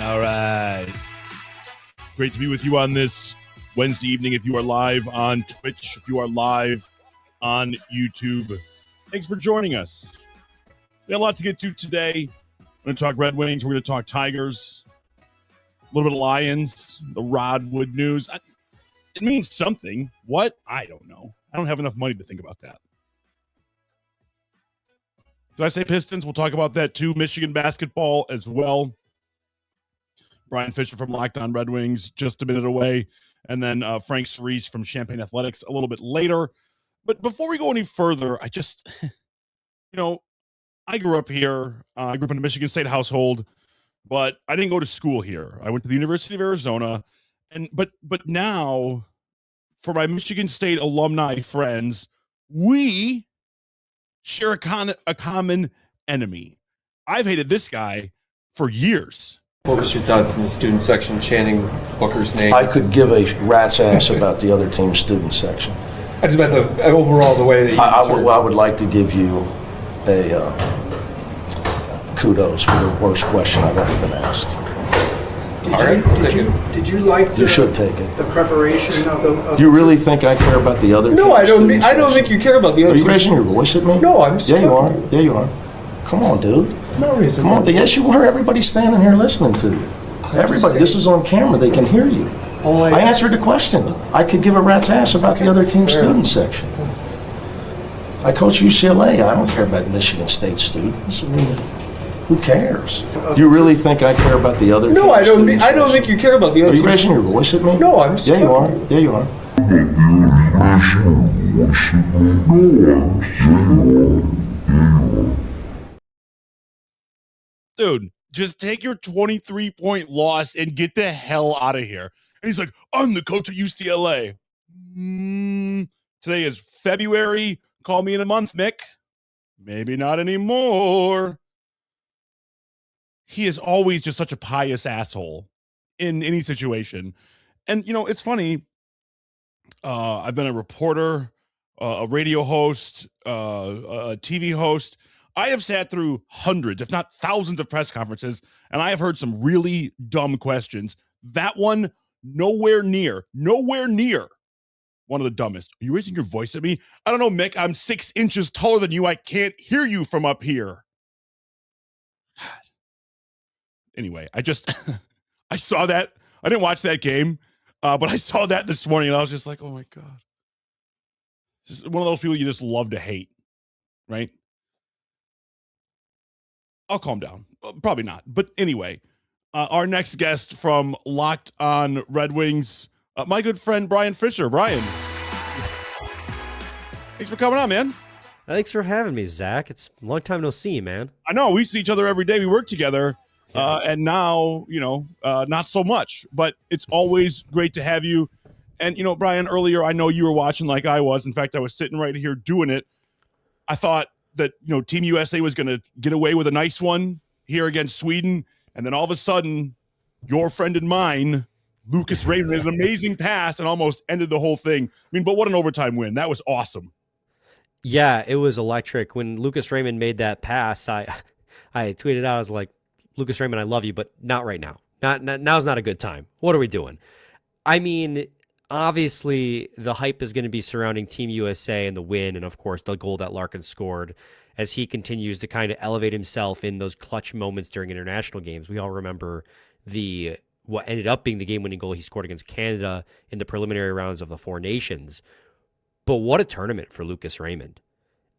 All right. Great to be with you on this Wednesday evening. If you are live on Twitch, if you are live on YouTube, thanks for joining us. We got a lot to get to today. We're going to talk Red Wings. We're going to talk Tigers. A little bit of Lions. The Rod Wood news. It means something. What? I don't know. I don't have enough money to think about that. Did I say Pistons? We'll talk about that too. Michigan basketball as well. Brian Fisher from Locked On Red Wings just a minute away. And then Frank Cerise from Champaign Athletics a little bit later. But before we go any further, I just, I grew up here. I grew up in a Michigan State household, but I didn't go to school here. I went to the University of Arizona. But now, for my Michigan State alumni friends, we share a common enemy. I've hated this guy for years. What was your thought in the student section chanting Booker's name? I could give a rat's ass about the other team's student section. I just meant the overall the way that you I would like to give you a kudos for the worst question I've ever been asked. Did you like you should take it. The preparation of the... You really think I care about the other team's No, I don't section? think you care about the other Are you raising your voice at me? No, I'm just... Yeah, you are. Yeah, you are. Come on, dude. No reason. Come on. Yes, you are. Everybody's standing here listening to you. Everybody. This is on camera. They can hear you. I answered the question. I could give a rat's ass about the other team's student section. I coach UCLA. I don't care about Michigan State students. I mean, who cares? You really think I care about the other team's student section? I don't think you care about the other Are you raising your voice at me? No, I'm just... Yeah, you are. Yeah, you are. Dude, just take your 23-point loss and get the hell out of here. And he's like, I'm the coach at UCLA. Today is February. Call me in a month, Mick. Maybe not anymore. He is always just such a pious asshole in any situation. And, it's funny. I've been a reporter, a radio host, a TV host. I have sat through hundreds, if not thousands of press conferences, and I have heard some really dumb questions. That one, nowhere near one of the dumbest. Are you raising your voice at me? I don't know, Mick. I'm 6 inches taller than you. I can't hear you from up here. God. Anyway, I saw that. I didn't watch that game, but I saw that this morning, and I was just like, oh, my God. This is one of those people you just love to hate, right? I'll calm down. Probably not. But anyway, our next guest from Locked On Red Wings, my good friend Brian Fisher. Brian, thanks for coming on, man. Thanks for having me, Zach. It's a long time no see, man. I know. We see each other every day. We work together. Yeah. And now, not so much. But it's always great to have you. And, Brian, earlier, I know you were watching like I was. In fact, I was sitting right here doing it. I thought that, Team USA was going to get away with a nice one here against Sweden. And then all of a sudden, your friend and mine, Lucas Raymond, made an amazing pass and almost ended the whole thing. I mean, but what an overtime win. That was awesome. Yeah, it was electric. When Lucas Raymond made that pass, I tweeted out, I was like, Lucas Raymond, I love you, but not right now. Now's not a good time. What are we doing? I mean, obviously, the hype is going to be surrounding Team USA and the win, and of course, the goal that Larkin scored as he continues to kind of elevate himself in those clutch moments during international games. We all remember what ended up being the game-winning goal he scored against Canada in the preliminary rounds of the Four Nations. But what a tournament for Lucas Raymond.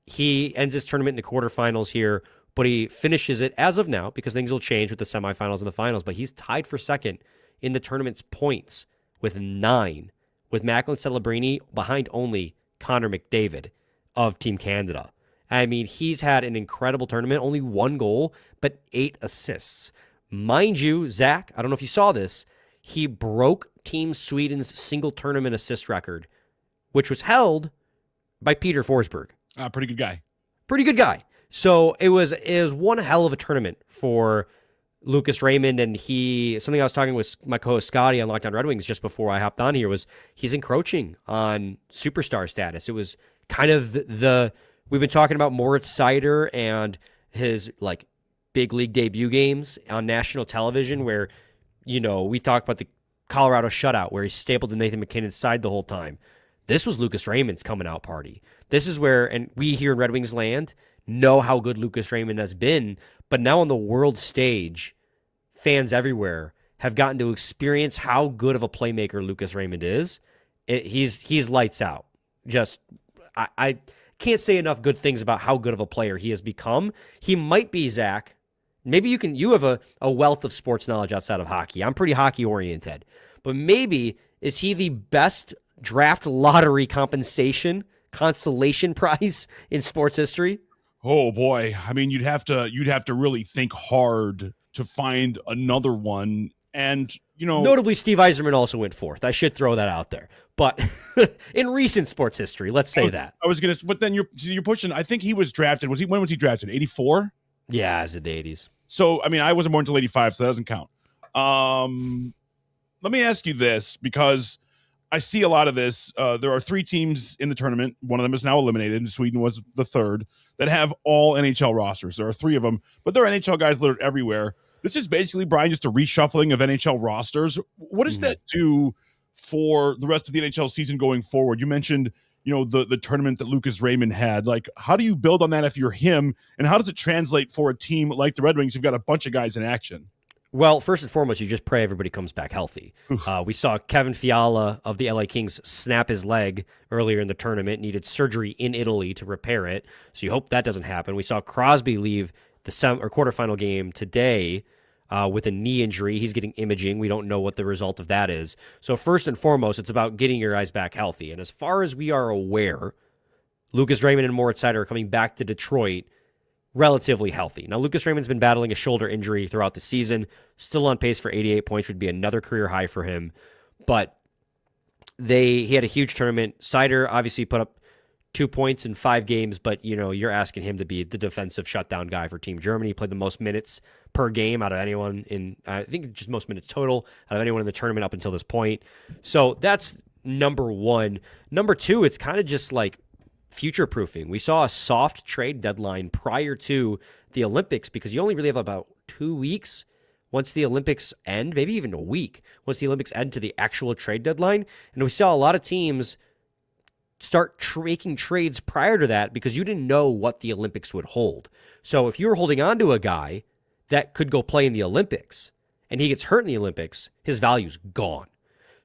He ends his tournament in the quarterfinals here, but he finishes it as of now, because things will change with the semifinals and the finals, but he's tied for second in the tournament's points with 9, with Macklin Celebrini behind only Connor McDavid of Team Canada. I mean, he's had an incredible tournament, only 1 goal, but 8 assists. Mind you, Zach, I don't know if you saw this, he broke Team Sweden's single tournament assist record, which was held by Peter Forsberg. Pretty good guy. Pretty good guy. So it was one hell of a tournament for Lucas Raymond, and something I was talking with my co-host Scotty on Locked On Red Wings just before I hopped on here was he's encroaching on superstar status. It was kind of we've been talking about Moritz Seider and his big league debut games on national television where We talked about the Colorado shutout where he stapled to Nathan McKinnon's side the whole time. This was Lucas Raymond's coming out party. This is where, and we here in Red Wings land know how good Lucas Raymond has been, but now on the world stage, fans everywhere have gotten to experience how good of a playmaker Lucas Raymond is. He's lights out. I can't say enough good things about how good of a player he has become. He might be, Zach. Maybe you have a wealth of sports knowledge outside of hockey. I'm pretty hockey oriented, but maybe is he the best draft lottery consolation prize in sports history? Oh boy. I mean, you'd have to really think hard to find another one. And, notably Steve Yzerman also went fourth. I should throw that out there. But in recent sports history, let's say that. I was going to, but then you're pushing. I think he was drafted. When was he drafted? 84? Yeah, as in the 80s. So, I mean, I wasn't born until 85, so that doesn't count. Let me ask you this, because I see a lot of this. There are 3 teams in the tournament. One of them is now eliminated, and Sweden was the third, that have all NHL rosters. There are 3 of them, but there are NHL guys littered everywhere. This is basically, Brian, just a reshuffling of NHL rosters. What does that do for the rest of the NHL season going forward? You mentioned, the tournament that Lucas Raymond had. Like, how do you build on that if you're him, and how does it translate for a team like the Red Wings who've got a bunch of guys in action? Well, first and foremost, you just pray everybody comes back healthy. We saw Kevin Fiala of the LA Kings snap his leg earlier in the tournament, needed surgery in Italy to repair it. So you hope that doesn't happen. We saw Crosby leave the quarterfinal game today with a knee injury. He's getting imaging. We don't know what the result of that is. So first and foremost, it's about getting your guys back healthy. And as far as we are aware, Lucas Raymond and Moritz Seider are coming back to Detroit relatively healthy. Now, Lucas Raymond's been battling a shoulder injury throughout the season, still on pace for 88 points, would be another career high for him. But he had a huge tournament. Seider obviously put up 2 points in 5 games, but you're asking him to be the defensive shutdown guy for Team Germany. He played the most minutes per game out of anyone I think just most minutes total out of anyone in the tournament up until this point. So that's number one. Number two, it's kind of just like future proofing. We saw a soft trade deadline prior to the Olympics because you only really have about 2 weeks once the Olympics end, maybe even a week once the Olympics end to the actual trade deadline. And we saw a lot of teams start making trades prior to that because you didn't know what the Olympics would hold. So if you were holding on to a guy that could go play in the Olympics and he gets hurt in the Olympics, his value's gone.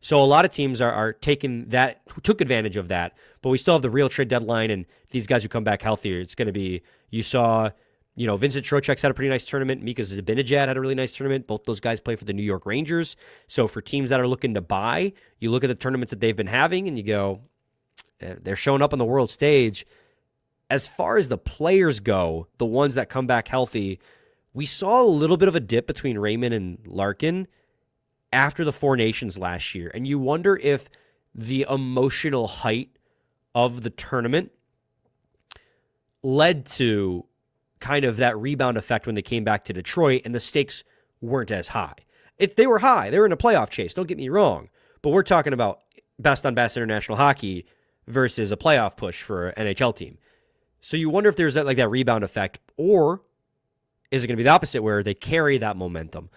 So a lot of teams are taking that, took advantage of that, but we still have the real trade deadline and these guys who come back healthier. It's going to be, you saw, Vincent Trocheck's had a pretty nice tournament. Mika Zibanejad had a really nice tournament. Both those guys play for the New York Rangers. So for teams that are looking to buy, you look at the tournaments that they've been having and you go, they're showing up on the world stage. As far as the players go, the ones that come back healthy, we saw a little bit of a dip between Raymond and Larkin after the Four Nations last year. And you wonder if the emotional height of the tournament led to kind of that rebound effect when they came back to Detroit and the stakes weren't as high. If they were high, they were in a playoff chase, don't get me wrong. But we're talking about best on best international hockey versus a playoff push for an NHL team. So you wonder if there's that rebound effect, or is it going to be the opposite where they carry that momentum?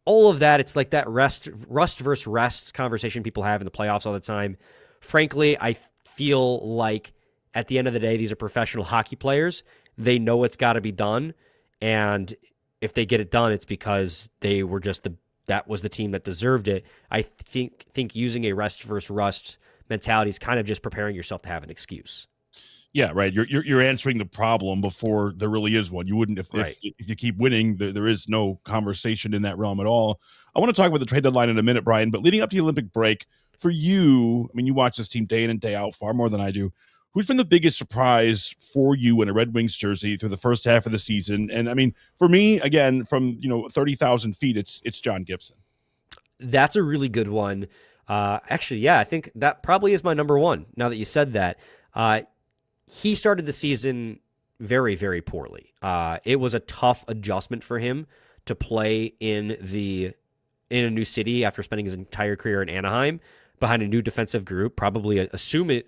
All of that, it's like that rust versus rest conversation people have in the playoffs all the time. Frankly, I feel like at the end of the day, these are professional hockey players. They know it's got to be done. And if they get it done, it's because they were that was the team that deserved it. I think using a rest versus rust mentality is kind of just preparing yourself to have an excuse. Yeah, right. You're answering the problem before there really is one. You wouldn't if you keep winning. There is no conversation in that realm at all. I want to talk about the trade deadline in a minute, Brian. But leading up to the Olympic break, for you, I mean, you watch this team day in and day out far more than I do. Who's been the biggest surprise for you in a Red Wings jersey through the first half of the season? And I mean, for me, again, from 30,000 feet, it's John Gibson. That's a really good one. Actually, yeah, I think that probably is my number one. Now that you said that. He started the season very, very poorly. It was a tough adjustment for him to play in a new city after spending his entire career in Anaheim behind a new defensive group, probably assuming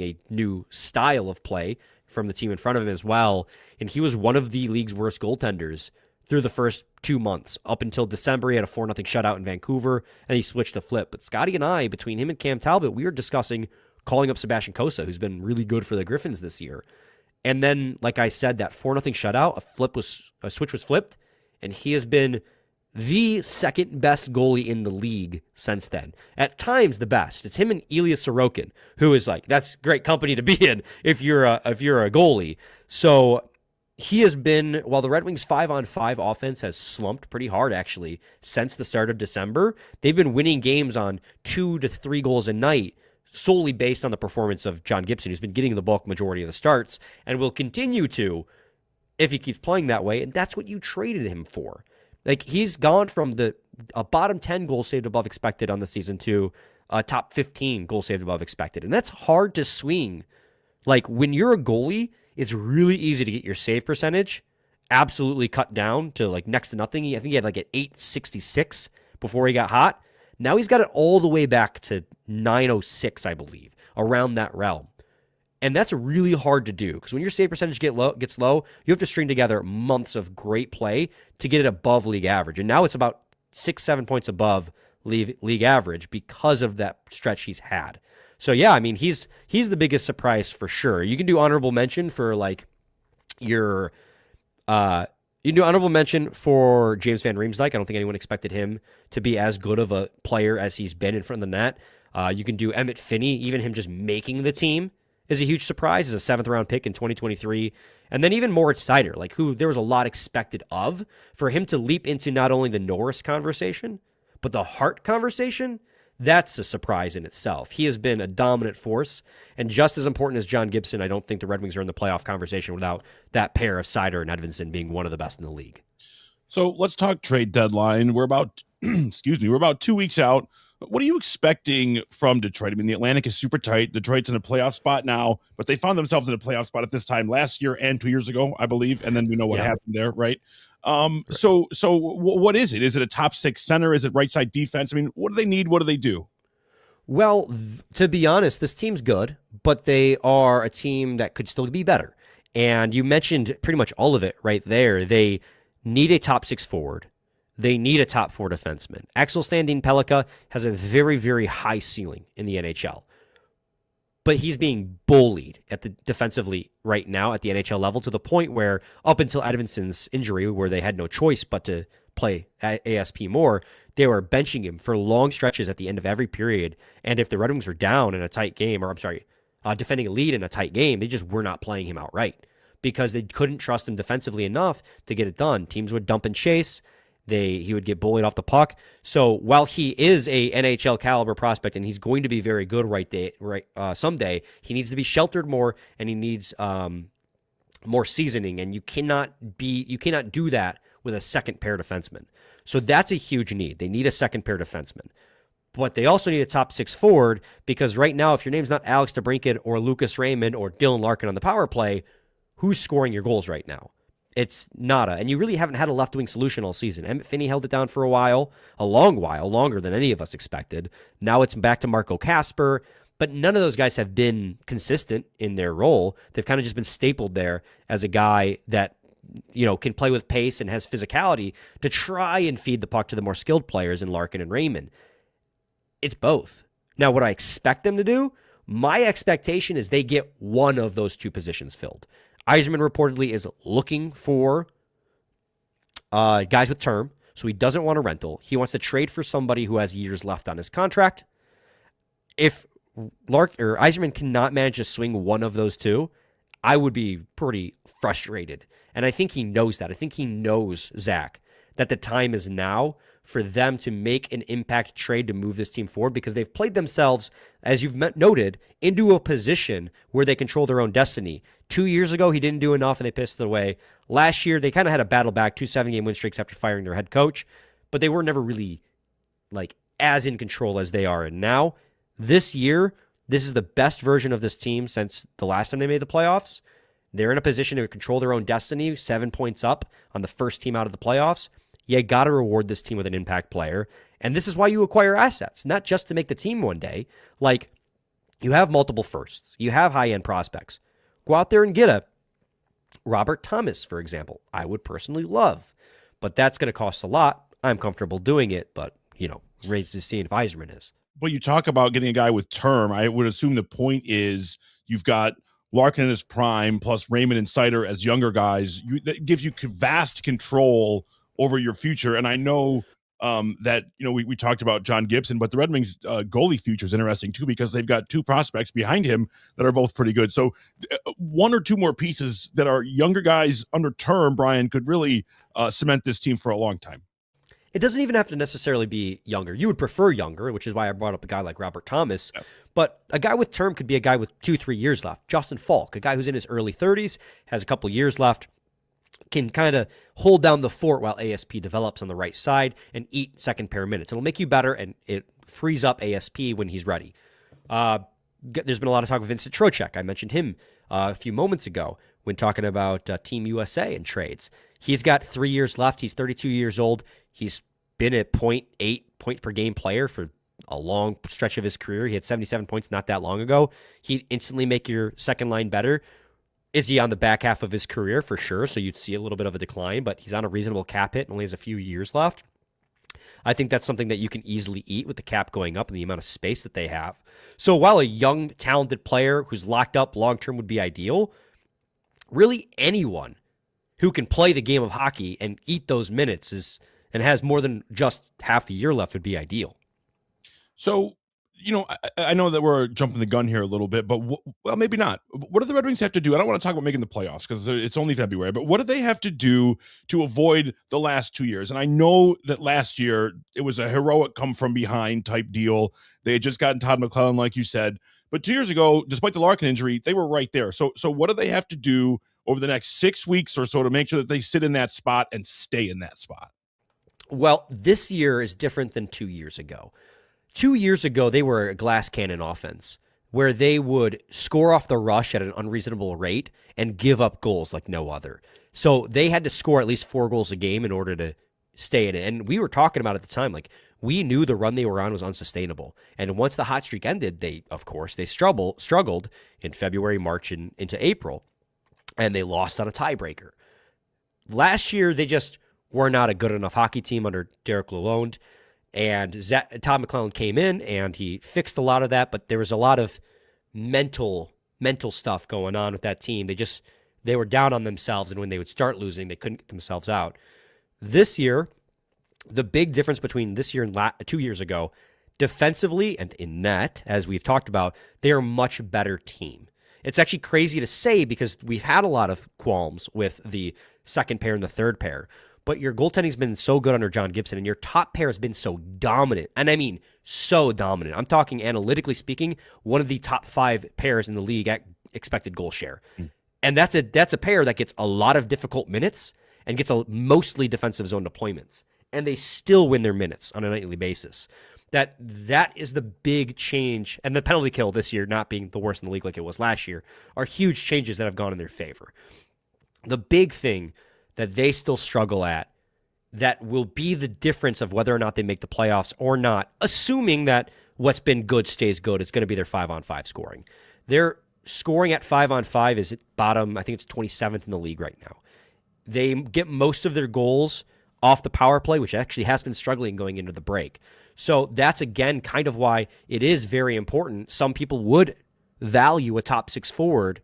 a new style of play from the team in front of him as well. And he was one of the league's worst goaltenders through the first 2 months. Up until December, he had a 4-0 shutout in Vancouver, and he switched to Flip. But Scotty and I, between him and Cam Talbot, we were discussing calling up Sebastian Cossa, who's been really good for the Griffins this year. And then, like I said, that 4-0 shutout, a switch was flipped, and he has been the second best goalie in the league since then. At times, the best. It's him and Ilya Sorokin, who is like, that's great company to be in if you're a goalie. So he has been, while the Red Wings 5-on-5 offense has slumped pretty hard, actually, since the start of December, they've been winning games on 2 to 3 goals a night, solely based on the performance of John Gibson, who's been getting the bulk majority of the starts and will continue to if he keeps playing that way. And that's what you traded him for. Like, he's gone from a bottom 10 goal saved above expected on the season to a top 15 goal saved above expected. And that's hard to swing. Like, when you're a goalie, it's really easy to get your save percentage absolutely cut down to like next to nothing. I think he had like an 866 before he got hot. Now he's got it all the way back to 906, I believe, around that realm. And that's really hard to do because when your save percentage gets low, you have to string together months of great play to get it above league average. And now it's about 6-7 points above league average because of that stretch he's had. So yeah, I mean, he's the biggest surprise for sure. You can do honorable mention for like your you can do honorable mention for James Van Riemsdyk. I don't think anyone expected him to be as good of a player as he's been in front of the net. You can do Emmett Finney. Even him just making the team is a huge surprise. As a 7th-round pick in 2023. And then even Moritz Seider, like who there was a lot expected of, for him to leap into not only the Norris conversation, but the Hart conversation. That's a surprise in itself. He has been a dominant force, and just as important as John Gibson, I don't think the Red Wings are in the playoff conversation without that pair of Seider and Edvinsson being one of the best in the league. So let's talk trade deadline. We're about, we're about 2 weeks out. What are you expecting from Detroit? I mean, the Atlantic is super tight. Detroit's in a playoff spot now, but they found themselves in a playoff spot at this time last year and 2 years ago, I believe. And then we know what happened there, right? So what is it? Is it a top 6 center? Is it right side defense? I mean, what do they need? What do they do? Well, to be honest, this team's good, but they are a team that could still be better. And you mentioned pretty much all of it right there. They need a top 6 forward. They need a top 4 defenseman. Axel Sandin Pellikka has a very, very high ceiling in the NHL. But he's being bullied at the defensively right now at the NHL level to the point where up until Edvinsson's injury, where they had no choice but to play at ASP more, they were benching him for long stretches at the end of every period. And if the Red Wings were down in a tight game, defending a lead in a tight game, they just were not playing him outright because they couldn't trust him defensively enough to get it done. Teams would dump and chase. He would get bullied off the puck. So while he is a NHL caliber prospect and he's going to be very good someday, he needs to be sheltered more and he needs more seasoning. And you cannot do that with a second pair defenseman. So that's a huge need. They need a second pair defenseman. But they also need a top 6 forward because right now, if your name's not Alex DeBrincat or Lucas Raymond or Dylan Larkin on the power play, who's scoring your goals right now? It's nada. And you really haven't had a left-wing solution all season. Emmett Finney held it down for a long while, longer than any of us expected. Now it's back to Marco Kasper, but none of those guys have been consistent in their role. They've kind of just been stapled there as a guy that, can play with pace and has physicality to try and feed the puck to the more skilled players in Larkin and Raymond. It's both. Now, what I expect them to do, my expectation is they get one of those 2 positions filled. Yzerman reportedly is looking for guys with term, so he doesn't want a rental. He wants to trade for somebody who has years left on his contract. If Yzerman cannot manage to swing one of those 2, I would be pretty frustrated. And I think he knows that. I think he knows, Zach, that the time is now for them to make an impact trade to move this team forward because they've played themselves, as you've noted, into a position where they control their own destiny. 2 years ago, he didn't do enough and they pissed it away. Last year, they kind of had a battle back, 2 7-game win streaks after firing their head coach, but they were never really as in control as they are. And now, this year, this is the best version of this team since the last time they made the playoffs. They're in a position to control their own destiny, 7 points up on the first team out of the playoffs. You got to reward this team with an impact player. And this is why you acquire assets, not just to make the team one day. You have multiple firsts. You have high-end prospects. Go out there and get a Robert Thomas, for example. I would personally love. but that's going to cost a lot. I'm comfortable doing it, but, raise to see if Yzerman is. But you talk about getting a guy with term. I would assume the point is you've got Larkin in his prime plus Raymond and Sider as younger guys. That gives you vast control over your future. And I know that, we talked about John Gibson, but the Red Wings goalie future is interesting too, because they've got two prospects behind him that are both pretty good. So one or two more pieces that are younger guys under term, Brian, could really cement this team for a long time. It doesn't even have to necessarily be younger. You would prefer younger, which is why I brought up a guy like Robert Thomas. Yeah. But a guy with term could be a guy with 2-3 years left. Justin Falk, a guy who's in his early 30s, has a couple years left, can kind of hold down the fort while ASP develops on the right side and eat second pair minutes. It'll make you better, and it frees up ASP when he's ready. There's been a lot of talk of Vincent Trocheck. I mentioned him a few moments ago when talking about Team USA and trades. He's got 3 years left. He's 32 years old. He's been a 0.8 point per game player for a long stretch of his career. He had 77 points not that long ago. He'd instantly make your second line better. Is he on the back half of his career? For sure. So you'd see a little bit of a decline, but he's on a reasonable cap hit and only has a few years left. I think that's something that you can easily eat with the cap going up and the amount of space that they have. So while a young, talented player who's locked up long-term would be ideal, really anyone who can play the game of hockey and eat those minutes and has more than just half a year left would be ideal. So, I know that we're jumping the gun here a little bit, but well, maybe not. What do the Red Wings have to do? I don't want to talk about making the playoffs because it's only February, but what do they have to do to avoid the last 2 years? And I know that last year it was a heroic come from behind type deal. They had just gotten Todd McClellan, like you said, but 2 years ago, despite the Larkin injury, they were right there. So what do they have to do over the next 6 weeks or so to make sure that they sit in that spot and stay in that spot? Well, this year is different than 2 years ago. 2 years ago, they were a glass cannon offense where they would score off the rush at an unreasonable rate and give up goals like no other. So they had to score at least 4 goals a game in order to stay in it. And we were talking about at the time, like, we knew the run they were on was unsustainable. And once the hot streak ended, they struggled in February, March, and into April. And they lost on a tiebreaker. Last year, they just were not a good enough hockey team under Derek Lalonde. And Todd McClellan came in and he fixed a lot of that, but there was a lot of mental stuff going on with that team. They were down on themselves, and when they would start losing, they couldn't get themselves out. This year, the big difference between this year and 2 years ago, defensively and in net, as we've talked about, they are a much better team. It's actually crazy to say because we've had a lot of qualms with the second pair and the third pair. But your goaltending's been so good under John Gibson, and your top pair has been so dominant. And I mean so dominant. I'm talking analytically speaking, one of the top 5 pairs in the league at expected goal share. And that's a pair that gets a lot of difficult minutes and gets mostly defensive zone deployments. And they still win their minutes on a nightly basis. That is the big change. And the penalty kill this year not being the worst in the league like it was last year are huge changes that have gone in their favor. The big thing that they still struggle at that will be the difference of whether or not they make the playoffs or not, assuming that what's been good stays good, it's going to be their 5-on-5 scoring. Their scoring at 5-on-5 is at bottom, I think it's 27th in the league right now. They get most of their goals off the power play, which actually has been struggling going into the break. So that's, again, kind of why it is very important. Some people would value a top 6 forward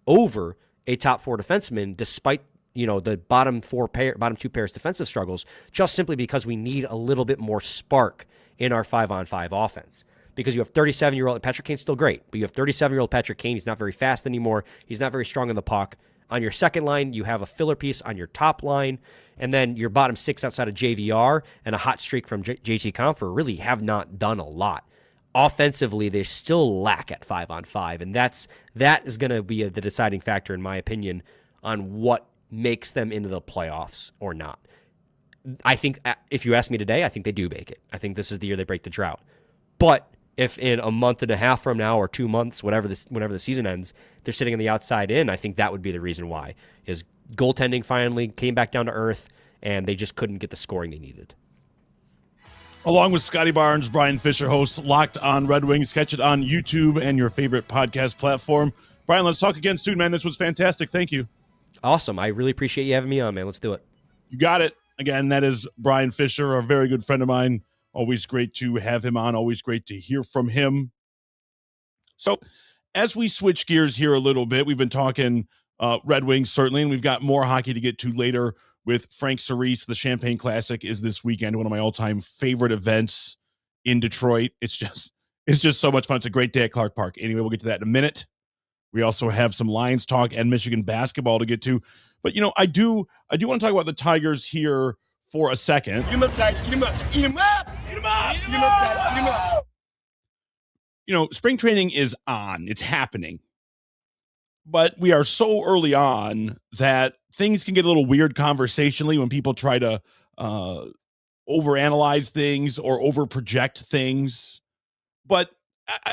over a top 4 defenseman, despite the bottom 2 pairs defensive struggles, just simply because we need a little bit more spark in our 5-on-5 offense. Because you have 37-year-old Patrick Kane's still great, but you have 37-year-old Patrick Kane. He's not very fast anymore. He's not very strong on the puck. On your second line, you have a filler piece on your top line, and then your bottom 6 outside of JVR and a hot streak from JT Compher really have not done a lot. Offensively, they still lack at 5-on-5, and that is going to be the deciding factor, in my opinion, on what makes them into the playoffs or not. I think, if you ask me today, I think they do make it. I think this is the year they break the drought. But if in a month and a half from now or 2 months, whenever the season ends, they're sitting on the outside in, I think that would be the reason why. Is goaltending finally came back down to earth, and they just couldn't get the scoring they needed. Along with Scotty Barnes, Brian Fisher hosts Locked on Red Wings. Catch it on YouTube and your favorite podcast platform. Brian, let's talk again soon, man. This was fantastic. Thank you. Awesome. I really appreciate you having me on, man. Let's do it. You got it. Again, that is Brian Fisher, a very good friend of mine. Always great to have him on. Always great to hear from him. So as we switch gears here a little bit, we've been talking Red Wings, certainly, and we've got more hockey to get to later with Frank Cerise. The Champagne Classic is this weekend, one of my all-time favorite events in Detroit. It's just so much fun. It's a great day at Clark Park. Anyway, we'll get to that in a minute. We also have some Lions talk and Michigan basketball to get to. But, I do want to talk about the Tigers here for a second. Spring training is on. It's happening. But we are so early on that things can get a little weird conversationally when people try to overanalyze things or overproject things. But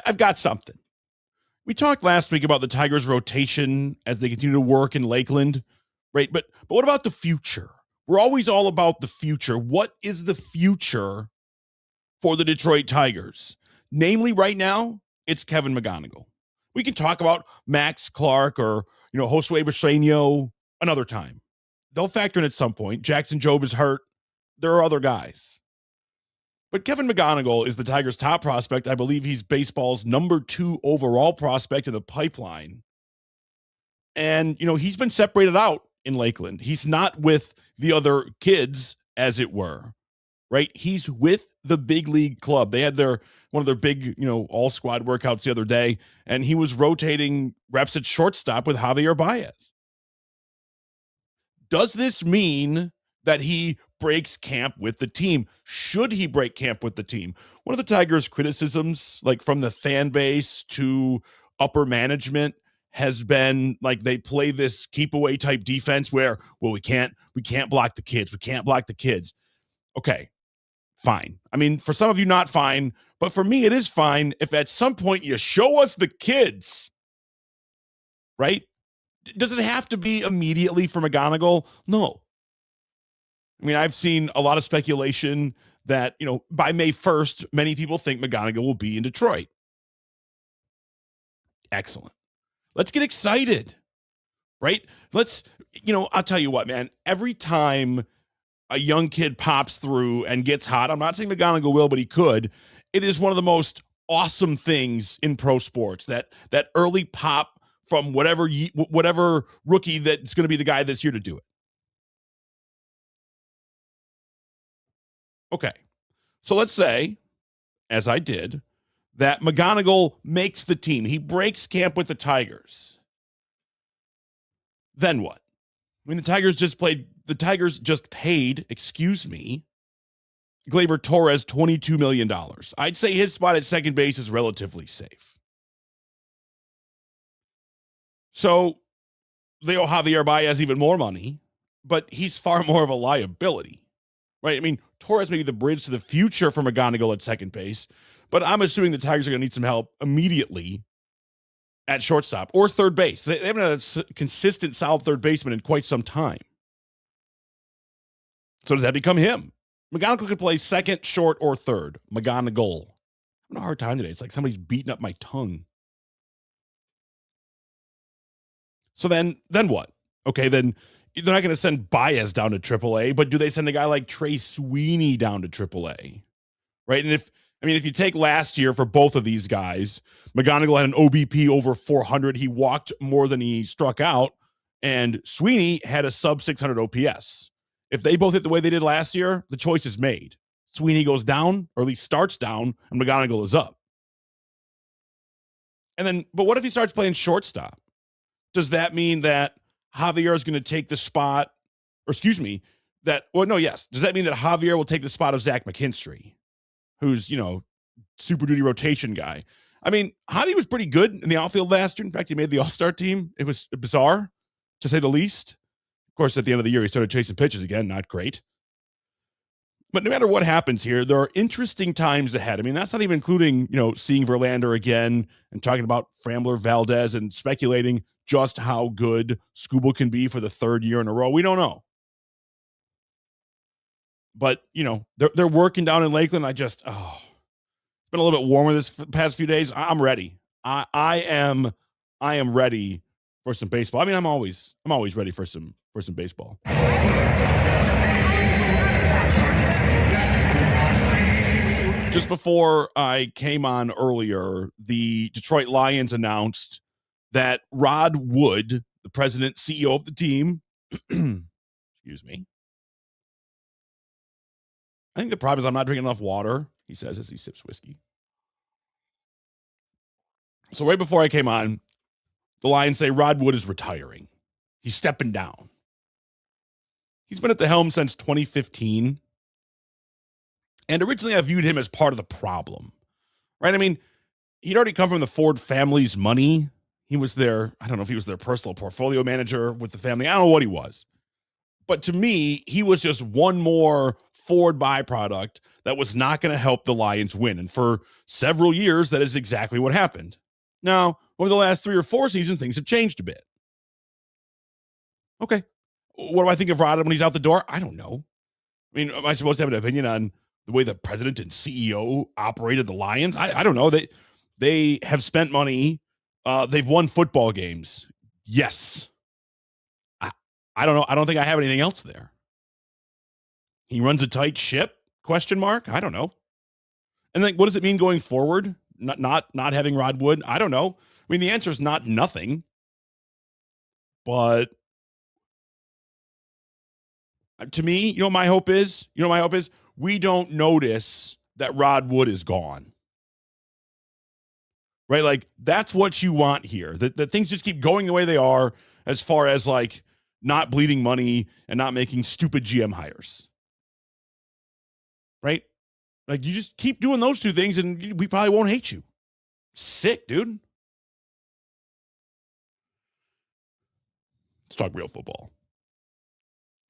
I've got something. We talked last week about the Tigers' rotation as they continue to work in Lakeland, right? But what about the future? We're always all about the future. What is the future for the Detroit Tigers? Namely, right now, it's Kevin McGonigle. We can talk about Max Clark or, Josue Briseño another time. They'll factor in at some point. Jackson Jobe is hurt. There are other guys. But Kevin McGonigle is the Tigers' top prospect. I believe he's baseball's number 2 overall prospect in the pipeline. And, he's been separated out in Lakeland. He's not with the other kids, as it were, right? He's with the big league club. They had one of their big, all squad workouts the other day, and he was rotating reps at shortstop with Javier Baez. Does this mean that he breaks camp with the team? Should he break camp with the team? One of the Tigers' criticisms, like from the fan base to upper management, has been like they play this keep away type defense where, well, we can't block the kids. We can't block the kids. Okay, fine. I mean, for some of you, not fine, but for me, it is fine if at some point you show us the kids, right? Does it have to be immediately for McGonigle? No. I mean, I've seen a lot of speculation that, by May 1st, many people think McGonigle will be in Detroit. Excellent. Let's get excited, right? I'll tell you what, man, every time a young kid pops through and gets hot, I'm not saying McGonigle will, but he could. It is one of the most awesome things in pro sports, that early pop from whatever rookie that's going to be the guy that's here to do it. Okay, so let's say, as I did, that McGonigle makes the team. He breaks camp with the Tigers. Then what? I mean, the Tigers just paid, Gleyber Torres $22 million. I'd say his spot at second base is relatively safe. So they owe Javier Baez even more money, but he's far more of a liability, right? I mean, Torres may be the bridge to the future for McGonigle at second base, but I'm assuming the Tigers are going to need some help immediately at shortstop or third base. They haven't had a consistent, solid third baseman in quite some time. So does that become him? McGonigle could play second, short, or third. McGonigle. I'm having a hard time today. It's like somebody's beating up my tongue. So then what? Okay, then they're not going to send Baez down to AAA, but do they send a guy like Trey Sweeney down to AAA? Right? And if you take last year for both of these guys, McGonigle had an OBP over 400. He walked more than he struck out, and Sweeney had a sub 600 OPS. If they both hit the way they did last year, the choice is made. Sweeney goes down, or at least starts down, and McGonigle is up. But what if he starts playing shortstop? Does that mean that Javier is going to take the spot, does that mean that Javier will take the spot of Zach McKinstry, who's, super duty rotation guy? I mean, Javi was pretty good in the outfield last year. In fact, he made the All-Star team. It was bizarre, to say the least. Of course, at the end of the year, he started chasing pitches again. Not great. But no matter what happens here, there are interesting times ahead. I mean, that's not even including, seeing Verlander again and talking about Framber Valdez and speculating just how good Skubal can be for the third year in a row. We don't know. But, they're working down in Lakeland. It's been a little bit warmer this past few days. I'm ready. I am ready for some baseball. I mean, I'm always ready for some for some baseball. Just before I came on earlier, the Detroit Lions announced that Rod Wood, the president, CEO of the team, excuse me. I think the problem is I'm not drinking enough water, he says as he sips whiskey. So right before I came on, the Lions say Rod Wood is retiring. He's stepping down. He's been at the helm since 2015. And originally I viewed him as part of the problem, right? I mean, he'd already come from the Ford family's money. He was their, I don't know if he was their personal portfolio manager with the family. I don't know what he was. But to me, he was just one more Ford byproduct that was not going to help the Lions win. And for several years, that is exactly what happened. Now, over the last 3 or 4 seasons, things have changed a bit. Okay. What do I think of Rod when he's out the door? I don't know. I mean, am I supposed to have an opinion on the way the president and CEO operated the Lions? I don't know. They have spent money. They've won football games. Yes. I don't know. I don't think I have anything else there. He runs a tight ship? Question mark. I don't know. And then what does it mean going forward? Not having Rod Wood? I don't know. I mean, the answer is not nothing. But to me, you know what my hope is? We don't notice that Rod Wood is gone. Right? Like, that's what you want here. That things just keep going the way they are as far as, like, not bleeding money and not making stupid GM hires. Right? Like, you just keep doing those 2 things and we probably won't hate you. Sick, dude. Let's talk real football.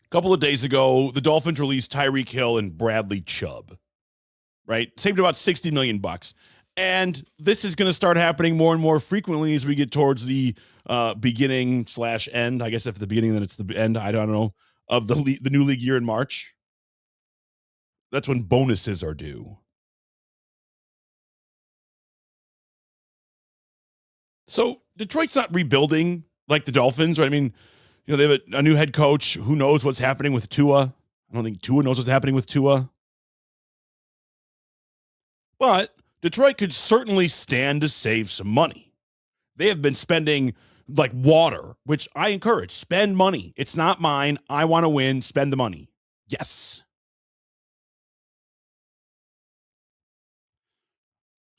A couple of days ago, the Dolphins released Tyreek Hill and Bradley Chubb. Right? Saved about $60 million. And this is going to start happening more and more frequently as we get towards the beginning/end. I guess if the beginning, then it's the end. I don't know, of the new league year in March. That's when bonuses are due. So Detroit's not rebuilding like the Dolphins, right? I mean, you know, they have a new head coach. Who knows what's happening with Tua? I don't think Tua knows what's happening with Tua. But Detroit could certainly stand to save some money. They have been spending like water, which I encourage. Spend money. It's not mine. I want to win. Spend the money. Yes.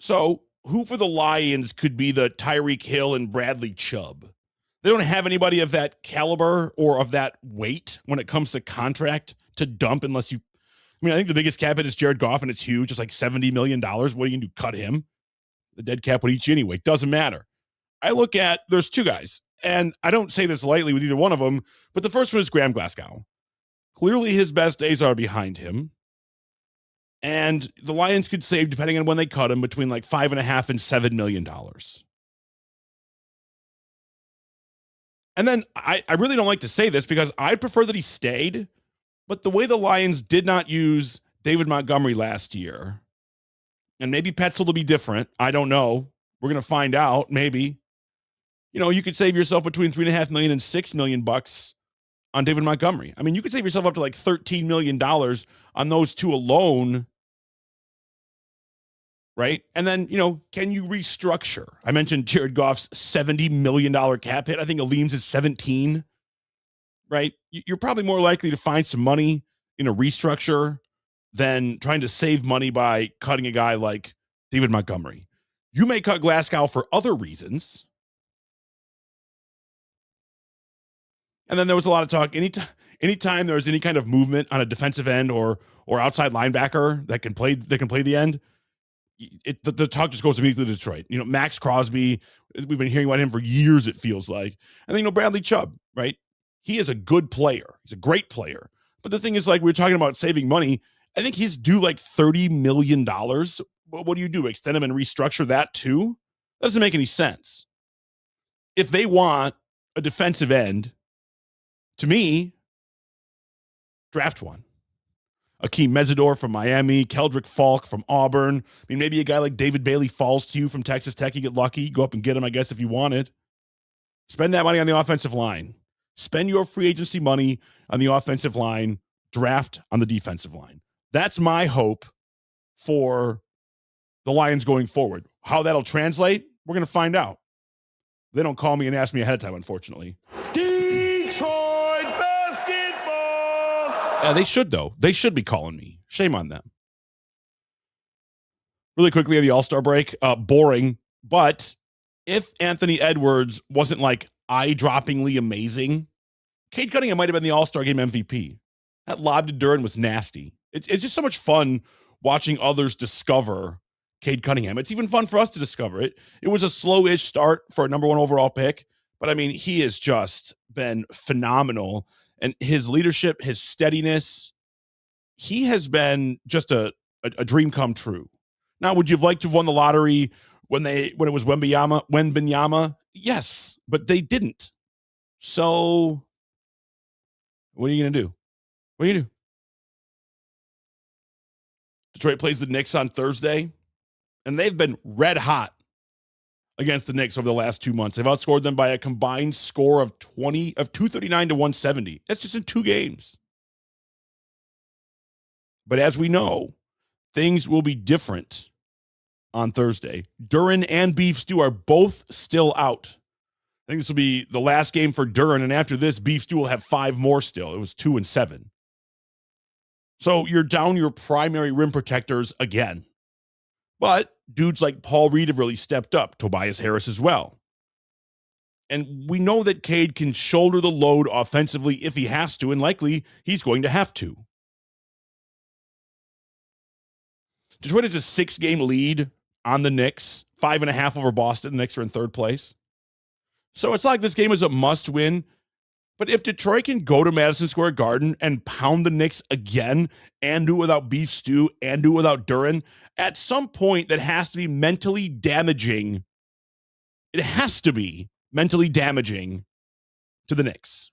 So who for the Lions could be the Tyreek Hill and Bradley Chubb? They don't have anybody of that caliber or of that weight when it comes to contract to dump unless you, I mean, I think the biggest cap hit is Jared Goff and it's huge. It's like $70 million. What are you going to do? Cut him? The dead cap would eat you anyway. Doesn't matter. I look at, there's 2 guys, and I don't say this lightly with either one of them, but the first one is Graham Glasgow. Clearly his best days are behind him. And the Lions could save, depending on when they cut him, between like $5.5 and $7 million. And then I really don't like to say this because I'd prefer that he stayed, but the way the Lions did not use David Montgomery last year, and maybe Petzel will be different. I don't know. We're going to find out, maybe. You know, you could save yourself between $3.5 million and $6 million on David Montgomery. I mean, you could save yourself up to like $13 million on those 2 alone. Right? And then, you know, can you restructure? I mentioned Jared Goff's $70 million cap hit. I think Aleem's is 17. Right? You're probably more likely to find some money in a restructure than trying to save money by cutting a guy like David Montgomery. You may cut Glasgow for other reasons. And then there was a lot of talk. Anytime there was any kind of movement on a defensive end or outside linebacker that can play the end, the talk just goes immediately to Detroit. You know, Max Crosby, we've been hearing about him for years, it feels like. And then, you know, Bradley Chubb, right? He is a good player. He's a great player. But the thing is, like, we were talking about saving money. I think he's due like $30 million. What do you do? Extend him and restructure that too? That doesn't make any sense. If they want a defensive end, to me, draft one. Akeem Mesidor from Miami, Keldrick Falk from Auburn. I mean, maybe a guy like David Bailey falls to you from Texas Tech. You get lucky. Go up and get him, I guess, if you wanted. Spend that money on the offensive line. Spend your free agency money on the offensive line, draft on the defensive line. That's my hope for the Lions going forward. How that'll translate, we're going to find out. They don't call me and ask me ahead of time, unfortunately. Detroit basketball! Yeah, they should, though. They should be calling me. Shame on them. Really quickly on the All-Star break, boring, but if Anthony Edwards wasn't like eye-droppingly amazing, Cade Cunningham might have been the All-Star Game MVP. That lob to Duren was nasty. It's just so much fun watching others discover Cade Cunningham. It's even fun for us to discover it. It was a slow-ish start for a number 1 overall pick, but I mean, he has just been phenomenal. And his leadership, his steadiness, he has been just a dream come true. Now, would you have liked to have won the lottery when it was Wembanyama? Yes, but they didn't. So what are you going to do? What are you going to do? Detroit plays the Knicks on Thursday, and they've been red hot against the Knicks over the last 2 months. They've outscored them by a combined score of 239 to 170. That's just in 2 games. But as we know, things will be different on Thursday. Duren and Beef Stew are both still out. I think this will be the last game for Duren, and after this, Beef Stew will have 5 more still. It was 2 and 7. So you're down your primary rim protectors again. But dudes like Paul Reed have really stepped up, Tobias Harris as well. And we know that Cade can shoulder the load offensively if he has to, and likely he's going to have to. Detroit has a 6-game lead on the Knicks, 5.5 over Boston. The Knicks are in 3rd place. So it's like this game is a must-win. But if Detroit can go to Madison Square Garden and pound the Knicks again and do it without Beef Stew and do it without Duren, at some point that has to be mentally damaging. It has to be mentally damaging to the Knicks.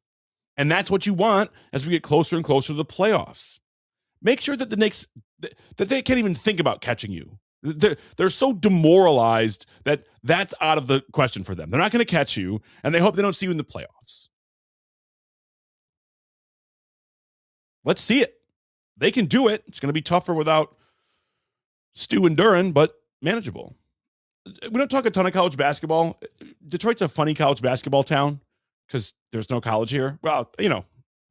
And that's what you want as we get closer and closer to the playoffs. Make sure that the Knicks, that they can't even think about catching you. They're so demoralized that that's out of the question for them. They're not going to catch you, and they hope they don't see you in the playoffs. Let's see it. They can do it. It's going to be tougher without Stu and Duren, but manageable. We don't talk a ton of college basketball. Detroit's a funny college basketball town because there's no college here. Well,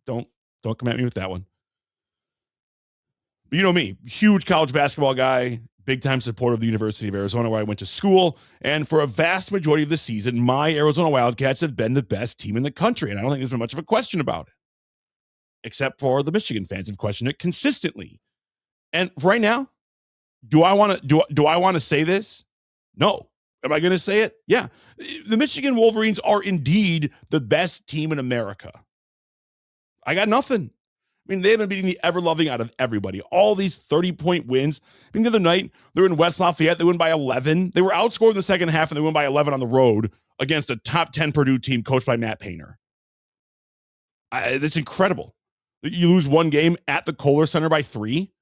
don't come at me with that one. But you know me, huge college basketball guy, big-time supporter of the University of Arizona, where I went to school. And for a vast majority of the season, my Arizona Wildcats have been the best team in the country, and I don't think there's been much of a question about it. Except for the Michigan fans have questioned it consistently. And right now, do I want to say this? No. Am I going to say it? Yeah. The Michigan Wolverines are indeed the best team in America. I got nothing. I mean, they've been beating the ever-loving out of everybody. All these 30-point wins. I mean, the other night, they were in West Lafayette. They won by 11. They were outscored in the second half, and they won by 11 on the road against a top 10 Purdue team coached by Matt Painter. That's incredible. You lose one game at the Kohler Center by 3.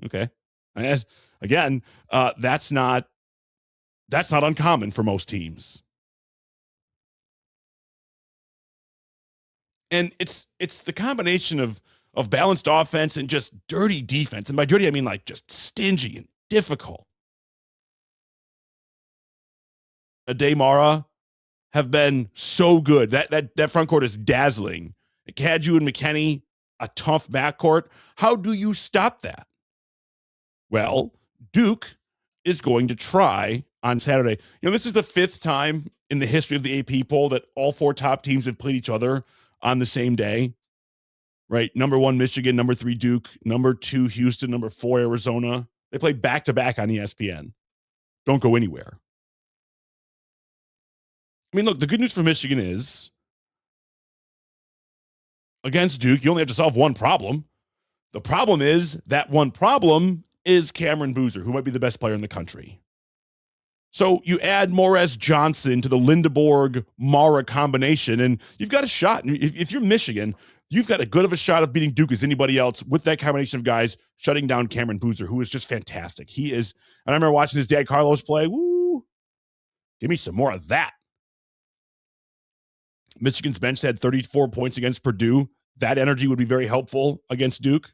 Okay. Again, that's not uncommon for most teams. And it's the combination of balanced offense and just dirty defense. And by dirty, I mean like just stingy and difficult. Ade Mara have been so good. That front court is dazzling. Kadju and McKinney, a tough backcourt. How do you stop that? Well, Duke is going to try on Saturday. This is the 5th time in the history of the AP poll that all 4 top teams have played each other on the same day, right? Number 1, Michigan. Number 3, Duke. Number 2, Houston. Number 4, Arizona. They play back-to-back on ESPN. Don't go anywhere. I mean, look, the good news for Michigan is against Duke, you only have to solve one problem. The problem is that one problem is Cameron Boozer, who might be the best player in the country. So you add Morez Johnson to the Lindeborg-Mara combination, and you've got a shot. If you're Michigan, you've got as good of a shot of beating Duke as anybody else with that combination of guys shutting down Cameron Boozer, who is just fantastic. He is, and I remember watching his dad Carlos play. Woo! Give me some more of that. Michigan's bench had 34 points against Purdue. That energy would be very helpful against Duke.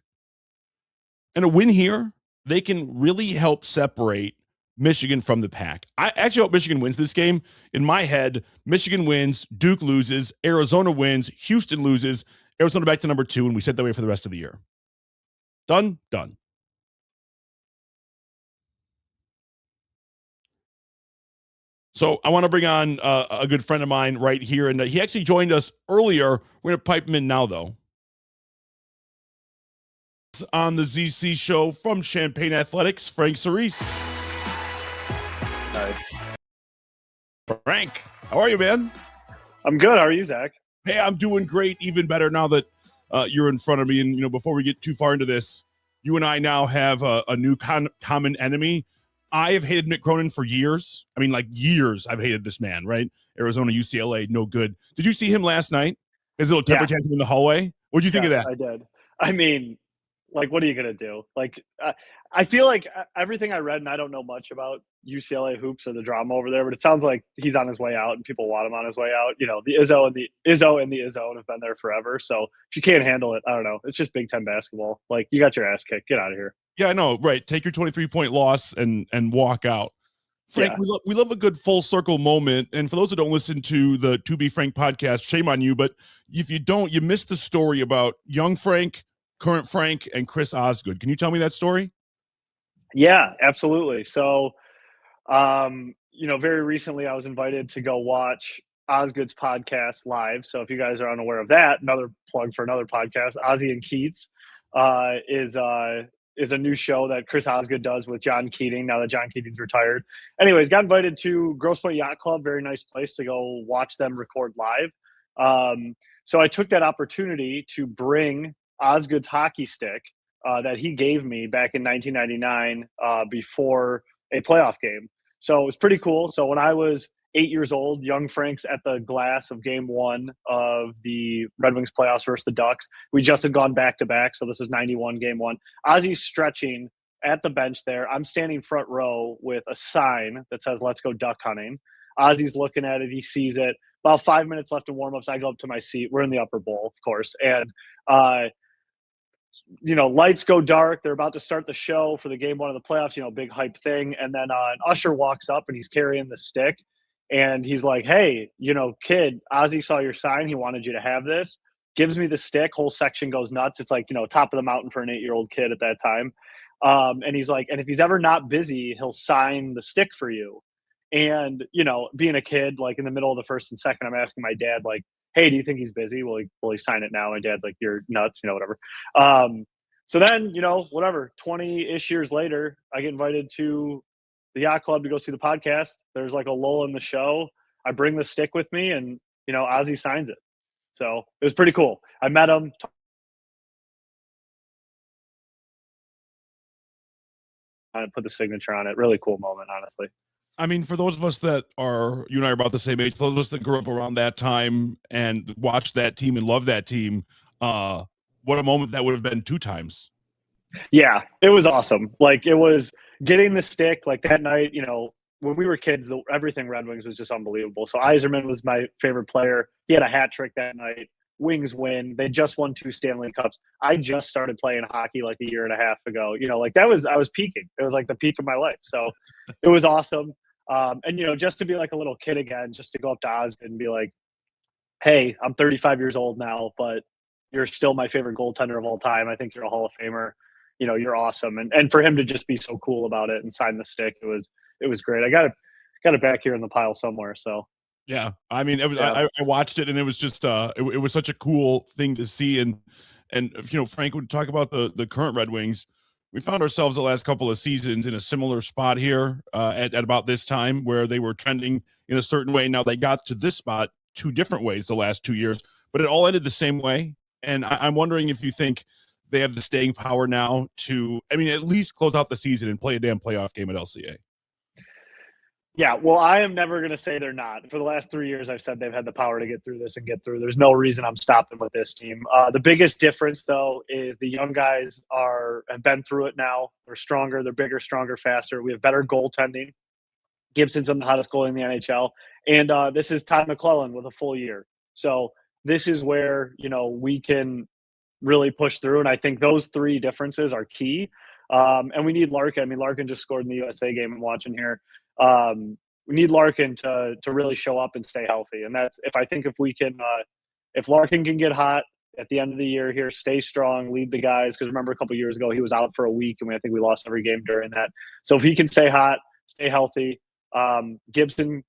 And a win here, they can really help separate Michigan from the pack. I actually hope Michigan wins this game. In my head, Michigan wins, Duke loses, Arizona wins, Houston loses, Arizona back to number 2, and we sit that way for the rest of the year. Done? Done. So I want to bring on a good friend of mine right here, and he actually joined us earlier. We're going to pipe him in now, though. On the ZC show from Champaign Athletics, Frank Cerise. Hi. Frank, how are you, man? I'm good. How are you, Zach? Hey, I'm doing great. Even better now that you're in front of me. And, before we get too far into this, you and I now have a new common enemy. I have hated Mick Cronin for years. I mean, like years I've hated this man, right? Arizona, UCLA, no good. Did you see him last night? His little temper tantrum in the hallway? What did you think of that? I did. I mean, like, what are you going to do? Like, I feel like everything I read, and I don't know much about UCLA hoops or the drama over there, but it sounds like he's on his way out and people want him on his way out. The Izzo and the Izzo have been there forever. So if you can't handle it, I don't know. It's just Big Ten basketball. Like, you got your ass kicked. Get out of here. Yeah, I know. Right. Take your 23-point loss and walk out. Frank, we love a good full circle moment. And for those that don't listen to the To Be Frank podcast, shame on you. But if you don't, you missed the story about young Frank, current Frank, and Chris Osgood. Can you tell me that story? Yeah, absolutely. So, very recently I was invited to go watch Osgood's podcast live. So if you guys are unaware of that, another plug for another podcast, Ozzy and Keats, is a new show that Chris Osgood does with John Keating now that John Keating's retired. Anyways, got invited to Grosse Pointe Yacht Club, very nice place to go watch them record live. So I took that opportunity to bring Osgood's hockey stick that he gave me back in 1999 before a playoff game. So it was pretty cool. So when I was 8 years old, young Frank's at the glass of game 1 of the Red Wings playoffs versus the Ducks. We just had gone back-to-back, so this was 91 game 1. Ozzy's stretching at the bench there. I'm standing front row with a sign that says, "Let's go duck hunting." Ozzy's looking at it. He sees it. About 5 minutes left in warm-ups. I go up to my seat. We're in the upper bowl, of course. And, lights go dark. They're about to start the show for the game 1 of the playoffs, big hype thing. And then an usher walks up, and he's carrying the stick. And he's like, "Hey, kid, Ozzy saw your sign. He wanted you to have this." Gives me the stick. Whole section goes nuts. It's like, top of the mountain for an 8-year-old kid at that time. And he's like, "And if he's ever not busy, he'll sign the stick for you." And, being a kid, like in the middle of the first and second, I'm asking my dad, like, "Hey, do you think he's busy? Will he sign it now?" And Dad's like, "You're nuts," whatever. So then, whatever, 20-ish years later, I get invited to the yacht club to go see the podcast. There's like a lull in the show. I bring the stick with me and, Ozzy signs it. So it was pretty cool. I met him. I put the signature on it. Really cool moment, honestly. I mean, for those of us that are, you and I are about the same age, for those of us that grew up around that time and watched that team and loved that team, what a moment that would have been 2 times. Yeah, it was awesome. Like, it was getting the stick, like that night, when we were kids, everything Red Wings was just unbelievable. So Yzerman was my favorite player. He had a hat trick that night. Wings win. They just won 2 Stanley Cups. I just started playing hockey like a year and a half ago. I was peaking. It was like the peak of my life. So it was awesome. And, just to be like a little kid again, just to go up to Osgood and be like, "Hey, I'm 35 years old now, but you're still my favorite goaltender of all time. I think you're a Hall of Famer. You're awesome." And for him to just be so cool about it and sign the stick, it was great. I got it back here in the pile somewhere. So yeah, I mean, I watched it and it was just it was such a cool thing to see. And Frank would talk about the current Red Wings. We found ourselves the last couple of seasons in a similar spot here at about this time where they were trending in a certain way. Now they got to this spot 2 different ways the last 2 years, but it all ended the same way. And I'm wondering if you think they have the staying power now to, at least close out the season and play a damn playoff game at LCA. Yeah, well, I am never going to say they're not. For the last 3 years, I've said they've had the power to get through this and get through. There's no reason I'm stopping with this team. The biggest difference, though, is the young guys have been through it now. They're stronger. They're bigger, stronger, faster. We have better goaltending. Gibson's been the hottest goalie in the NHL. And this is Todd McClellan with a full year. So this is where, we can really push through. And I think those three differences are key. And we need Larkin. I mean, Larkin just scored in the USA game I'm watching here. We need Larkin to really show up and stay healthy. And that's if we can, if Larkin can get hot at the end of the year here, stay strong, lead the guys. Because remember, a couple years ago he was out for a week, and I think we lost every game during that. So if he can stay hot, stay healthy, Gibson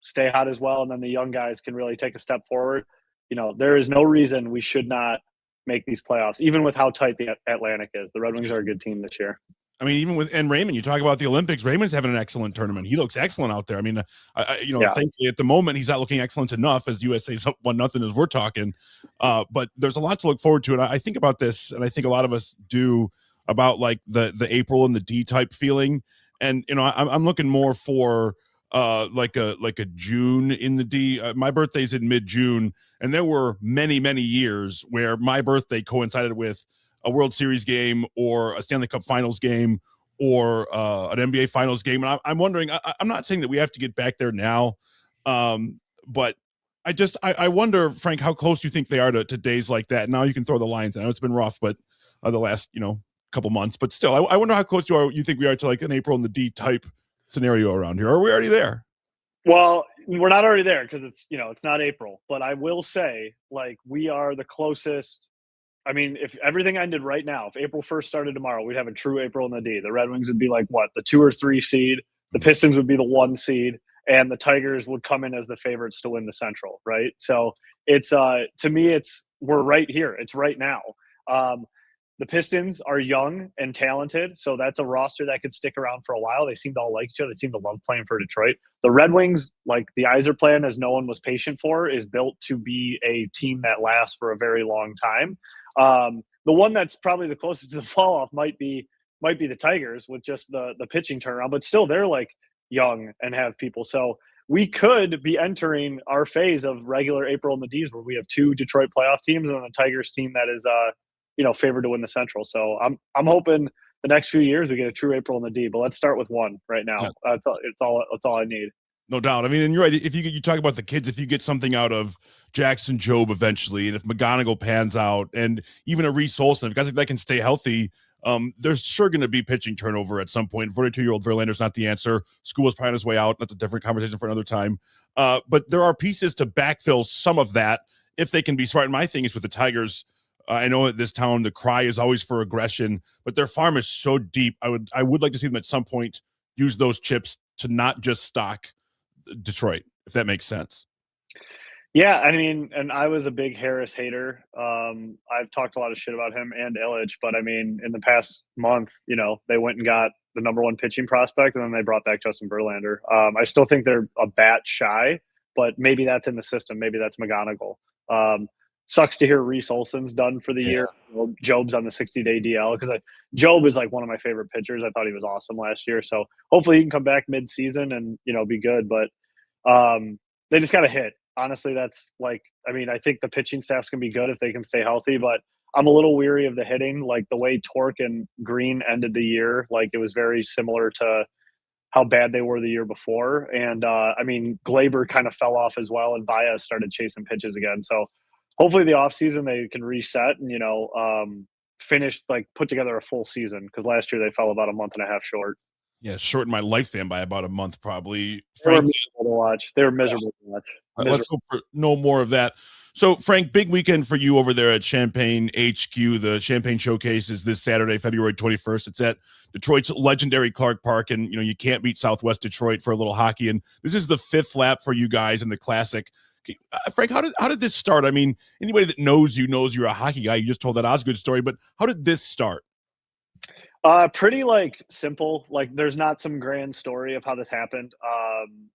stay hot as well, and then the young guys can really take a step forward. There is no reason we should not make these playoffs, even with how tight the Atlantic is. The Red Wings are a good team this year. I mean, even and Raymond, you talk about the Olympics. Raymond's having an excellent tournament. He looks excellent out there. I mean, thankfully at the moment he's not looking excellent enough as USA's up 1-0 as we're talking. But there's a lot to look forward to, and I think about this, and I think a lot of us do, about like the April and the D type feeling. And I'm looking more for like a June in the D. My birthday's in mid-June, and there were many years where my birthday coincided with a World Series game or a Stanley Cup Finals game or an NBA Finals game. And I'm wondering, I'm not saying that we have to get back there now, but I wonder, Frank, how close you think they are to days like that. Now you can throw the lines. I know it's been rough, but the last couple months, but still, I wonder how close you think we are to like an April in the D type scenario around here. Are we already there? Well, we're not already there because it's not April, but I will say, like, we are the closest. I mean, if everything ended right now, if April 1st started tomorrow, we'd have a true April in the D. The Red Wings would be like the 2 or 3 seed, the Pistons would be the 1 seed, and the Tigers would come in as the favorites to win the Central, right? So it's to me, we're right here. It's right now. The Pistons are young and talented, so that's a roster that could stick around for a while. They seem to all like each other. They seem to love playing for Detroit. The Red Wings, like the Yzer plan, as no one was patient for, is built to be a team that lasts for a very long time. The one that's probably the closest to the fall off might be the Tigers with just the pitching turnaround, but still they're like young and have people. So we could be entering our phase of regular April in the D's where we have 2 Detroit playoff teams and a Tigers team that is favored to win the Central. So I'm hoping the next few years we get a true April in the D, but let's start with 1 right now. Yeah. That's all I need. No doubt. I mean, and you're right. If you talk about the kids, if you get something out of Jackson Jobe eventually, and if McGonigle pans out, and even a Reese Olson, if guys like that can stay healthy, there's sure going to be pitching turnover at some point. 42-year-old Verlander's not the answer. School is probably on his way out. That's a different conversation for another time. But there are pieces to backfill some of that if they can be smart. And my thing is with the Tigers, I know at this town the cry is always for aggression, but their farm is so deep. I would like to see them at some point use those chips to not just stock Detroit, if that makes sense. Yeah, I mean, and I was a big Harris hater. I've talked a lot of shit about him and Illich, but I mean, in the past month, they went and got the number 1 pitching prospect, and then they brought back Justin Verlander. I still think they're a bat shy, but maybe that's in the system. Maybe that's McGonigle. Sucks to hear Reese Olson's done for the year. Jobe's on the 60-day DL because Jobe is like one of my favorite pitchers. I thought he was awesome last year. So hopefully he can come back mid-season and, be good. But they just got to hit. Honestly, that's like, I mean, I think the pitching staff's going to be good if they can stay healthy, but I'm a little weary of the hitting. Like the way Torque and Green ended the year, like it was very similar to how bad they were the year before. And I mean, Glaber kind of fell off as well, and Baez started chasing pitches again. So hopefully the offseason they can reset and, finish, like put together a full season, because last year they fell about a month and a half short. Yeah, shortened my lifespan by about a month, probably. They were miserable to watch. They were miserable to watch. Let's hope for no more of that. So, Frank, big weekend for you over there at Champaign HQ. The Champaign Showcase is this Saturday, February 21st. It's at Detroit's legendary Clark Park, and you can't beat Southwest Detroit for a little hockey. And this is the 5th lap for you guys in the Classic. Frank, how did this start? I mean, anybody that knows you knows you're a hockey guy. You just told that Osgood story, but how did this start? Pretty simple. Like there's not some grand story of how this happened.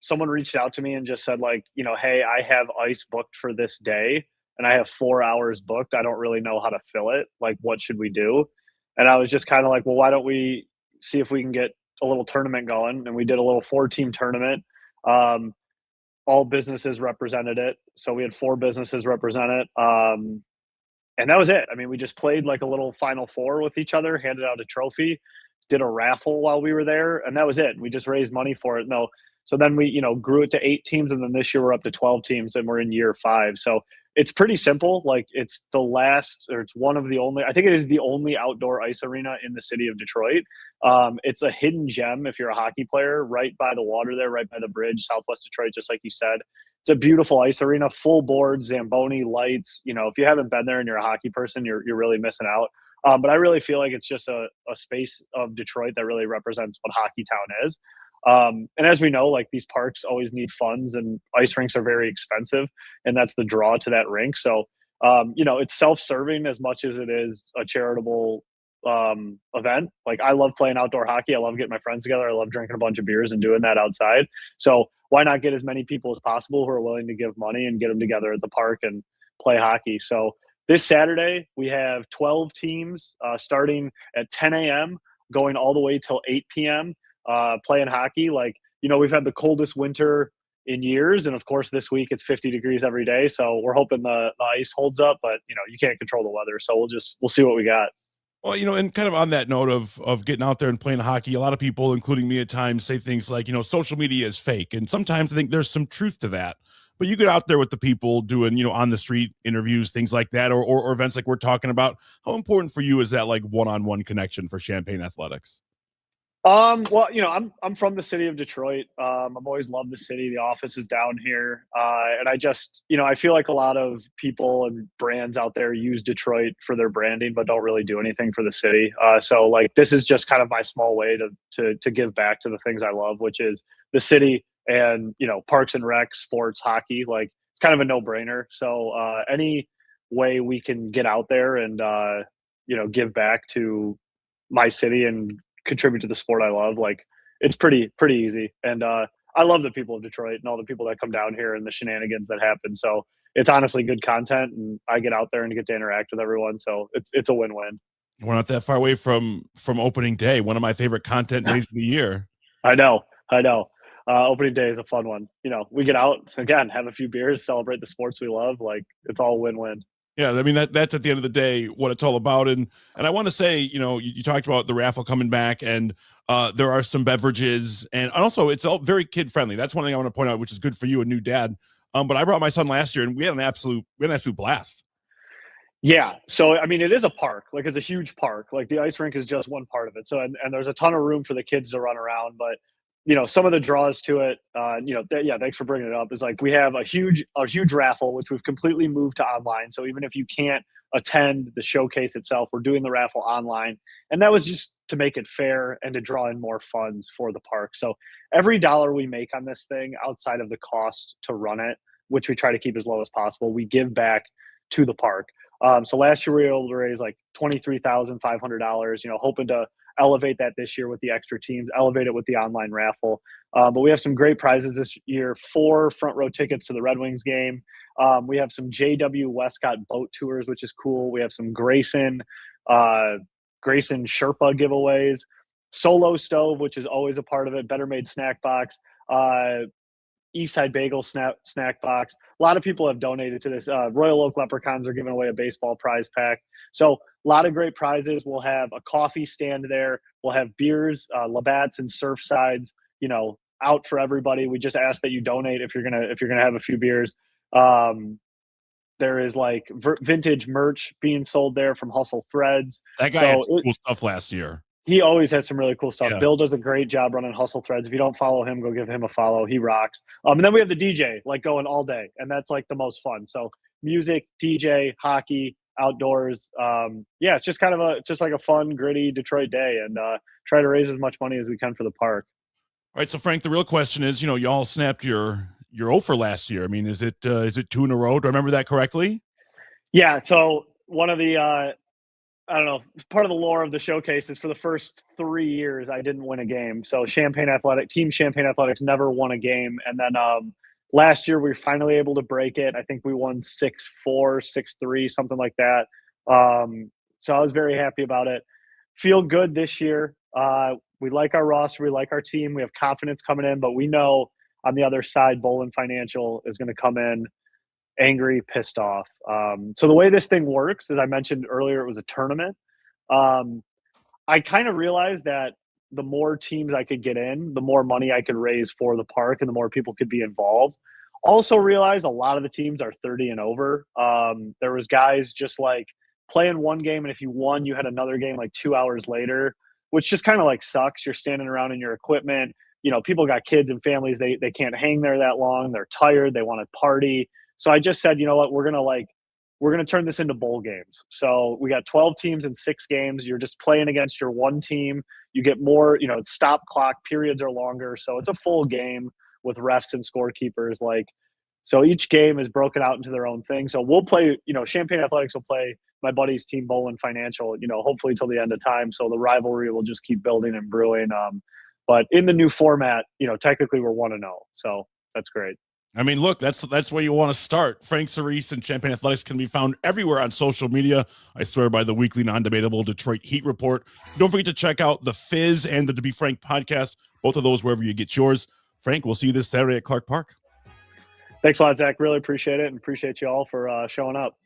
Someone reached out to me and just said hey, I have ice booked for this day and I have 4 hours booked. I don't really know how to fill it. Like, what should we do? And I was just kind of like, well, why don't we see if we can get a little tournament going? And we did a little 4-team tournament. All businesses represented it. So we had 4 businesses represent it. And that was it. I mean, we just played like a little Final Four with each other, handed out a trophy, did a raffle while we were there, and that was it. We just raised money for it. No, So then we, grew it to 8 teams, and then this year we're up to 12 teams, and we're in year 5. So it's pretty simple. Like it's one of the only, I think it is the only outdoor ice arena in the city of Detroit. It's a hidden gem if you're a hockey player, right by the water there, right by the bridge, Southwest Detroit, just like you said. It's a beautiful ice arena, full board, Zamboni lights. If you haven't been there and you're a hockey person, you're really missing out. But I really feel like it's just a space of Detroit that really represents what Hockey Town is. And as we know, like these parks always need funds, and ice rinks are very expensive, and that's the draw to that rink. So, it's self-serving as much as it is a charitable event. Like I love playing outdoor hockey. I love getting my friends together. I love drinking a bunch of beers and doing that outside. So why not get as many people as possible who are willing to give money and get them together at the park and play hockey? So this Saturday, we have 12 teams starting at 10 a.m., going all the way till 8 p.m., playing hockey. Like, we've had the coldest winter in years. And of course, this week it's 50 degrees every day. So we're hoping the ice holds up, but, you can't control the weather. So we'll see what we got. Well, and kind of on that note of getting out there and playing hockey, a lot of people, including me at times, say things like, social media is fake. And sometimes I think there's some truth to that. But you get out there with the people doing, on the street interviews, things like that, or events like we're talking about. How important for you is that like one-on-one connection for Champaign athletics? Well, I'm from the city of Detroit. I've always loved the city. The office is down here. And I just, I feel like a lot of people and brands out there use Detroit for their branding, but don't really do anything for the city. So like, this is just kind of my small way to give back to the things I love, which is the city and, parks and rec, sports, hockey. Like it's kind of a no brainer. So, any way we can get out there and, give back to my city and contribute to the sport I love, like it's pretty easy. And I love the people of Detroit and all the people that come down here and the shenanigans that happen. So it's honestly good content, and I get out there and get to interact with everyone. So it's a win-win. We're not that far away from opening day, one of my favorite content days of the year. I know. Opening day is a fun one. We get out again, have a few beers, celebrate the sports we love. Like it's all win-win. Yeah, I mean that's at the end of the day what it's all about. And I want to say, you talked about the raffle coming back, and there are some beverages, and also it's all very kid friendly. That's one thing I want to point out, which is good for you, a new dad. But I brought my son last year, and we had an absolute blast. Yeah. So, I mean, it is a park. Like, it's a huge park. Like, the ice rink is just one part of it. So, and there's a ton of room for the kids to run around. But, some of the draws to it, thanks for bringing it up. Is like we have a huge raffle, which we've completely moved to online. So, even if you can't attend the showcase itself, we're doing the raffle online. And that was just to make it fair and to draw in more funds for the park. So, every dollar we make on this thing, outside of the cost to run it, which we try to keep as low as possible, we give back to the park. So last year we were able to raise like $23,500, hoping to elevate that this year with the extra teams, elevate it with the online raffle. But we have some great prizes this year: 4 front row tickets to the Red Wings game. We have some JW Westcott boat tours, which is cool. We have some Grayson Sherpa giveaways, Solo Stove, which is always a part of it, Better Made Snack Box, Eastside Bagel snack box. A lot of people have donated to this. Royal Oak Leprechauns are giving away a baseball prize pack. So a lot of great prizes. We'll have a coffee stand there. We'll have beers, Labatt's and Surfsides, out for everybody. We just ask that you donate if you're gonna have a few beers. There is like vintage merch being sold there from Hustle Threads. That guy had some cool stuff last year. He always has some really cool stuff. Yeah. Bill does a great job running Hustle Threads. If you don't follow him, go give him a follow. He rocks. And then we have the DJ like going all day, and that's like the most fun. So music, DJ, hockey, outdoors. It's just kind of just like a fun, gritty Detroit day, and try to raise as much money as we can for the park. All right. So Frank, the real question is, y'all snapped your offer last year. I mean, is it 2 in a row? Do I remember that correctly? Yeah. So one of the I don't know, part of the lore of the showcase is for the first 3 years, I didn't win a game. So Team Champaign Athletics never won a game. And then last year, we were finally able to break it. I think we won 6-4, 6-3, something like that. So I was very happy about it. Feel good this year. We like our roster. We like our team. We have confidence coming in. But we know on the other side, Bolin Financial is going to come in angry, pissed off. So the way this thing works, as I mentioned earlier, it was a tournament. I kind of realized that the more teams I could get in, the more money I could raise for the park and the more people could be involved. Also realized a lot of the teams are 30 and over. There was guys just like playing one game, and if you won, you had another game like 2 hours later, which just kind of like sucks. You're standing around in your equipment. You know, people got kids and families. They can't hang there that long. They're tired. They want to party. So I just said, you know what, we're gonna turn this into bowl games. So we got 12 teams in 6 games. You're just playing against your one team. You get more, you know, stop clock periods are longer. So it's a full game with refs and scorekeepers. Like, so each game is broken out into their own thing. So we'll play, you know, Champaign Athletics will play my buddy's team, Bowling Financial, you know, hopefully till the end of time. So the rivalry will just keep building and brewing. But in the new format, you know, technically we're 1-0. So that's great. I mean, look, that's where you want to start. Frank Cerise and Champaign Athletics can be found everywhere on social media. I swear by the weekly non-debatable Detroit Heat Report. Don't forget to check out the Fizz and the To Be Frank podcast, both of those wherever you get yours. Frank, we'll see you this Saturday at Clark Park. Thanks a lot, Zach. Really appreciate it, and appreciate you all for showing up.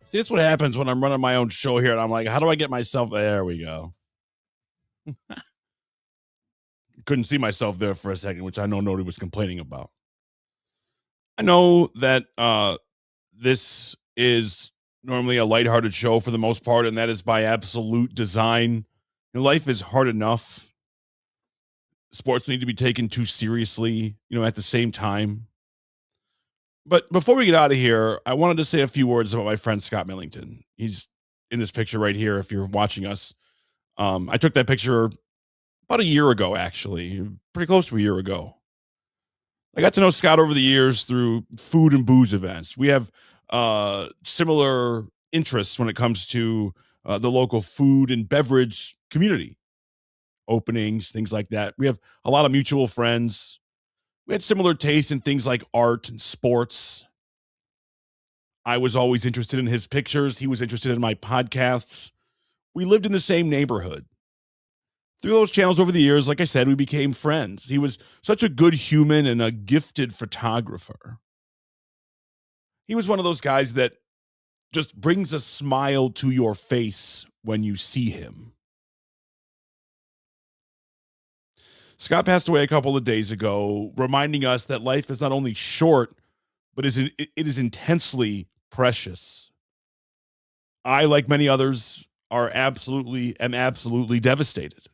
See, that's what happens when I'm running my own show here, and I'm like, how do I get myself? There we go. Couldn't see myself there for a second, which I know nobody was complaining about. I know that this is normally a lighthearted show for the most part, and that is by absolute design. Your life is hard enough. Sports need to be taken too seriously, you know, at the same time. But before we get out of here, I wanted to say a few words about my friend Scott Millington. He's in this picture right here if you're watching us. I took that picture about a year ago, actually, pretty close to a year ago. I got to know Scott over the years through food and booze events. We have similar interests when it comes to the local food and beverage community, openings, things like that. We have a lot of mutual friends. We had similar tastes in things like art and sports. I was always interested in his pictures. He was interested in my podcasts. We lived in the same neighborhood. Through those channels over the years, like I said, we became friends. He was such a good human and a gifted photographer. He was one of those guys that just brings a smile to your face when you see him. Scott passed away a couple of days ago, reminding us that life is not only short, but it is intensely precious. I, like many others, am absolutely devastated.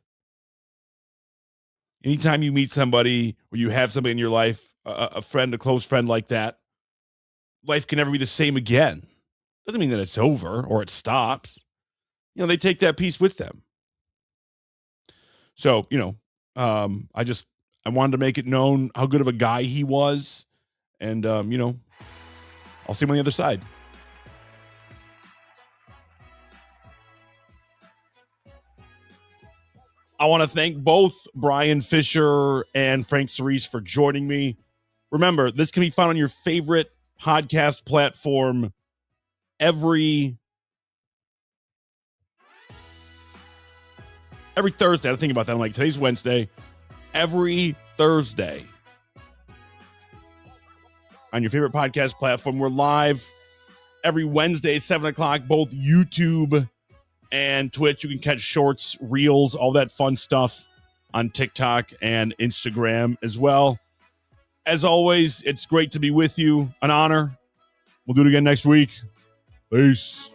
Anytime you meet somebody or you have somebody in your life, a friend, a close friend like that, life can never be the same again. Doesn't mean that it's over or it stops. You know, they take that piece with them. So, you know, I wanted to make it known how good of a guy he was. And, you know, I'll see him on the other side. I want to thank both Brian Fisher and Frank Cerise for joining me. Remember, this can be found on your favorite podcast platform every Thursday. I think about that. I'm like, today's Wednesday. Every Thursday on your favorite podcast platform. We're live every Wednesday, 7 o'clock, both YouTube and Twitch. You can catch shorts, reels, all that fun stuff on TikTok and Instagram as well. As always, it's great to be with you. An honor. We'll do it again next week. Peace.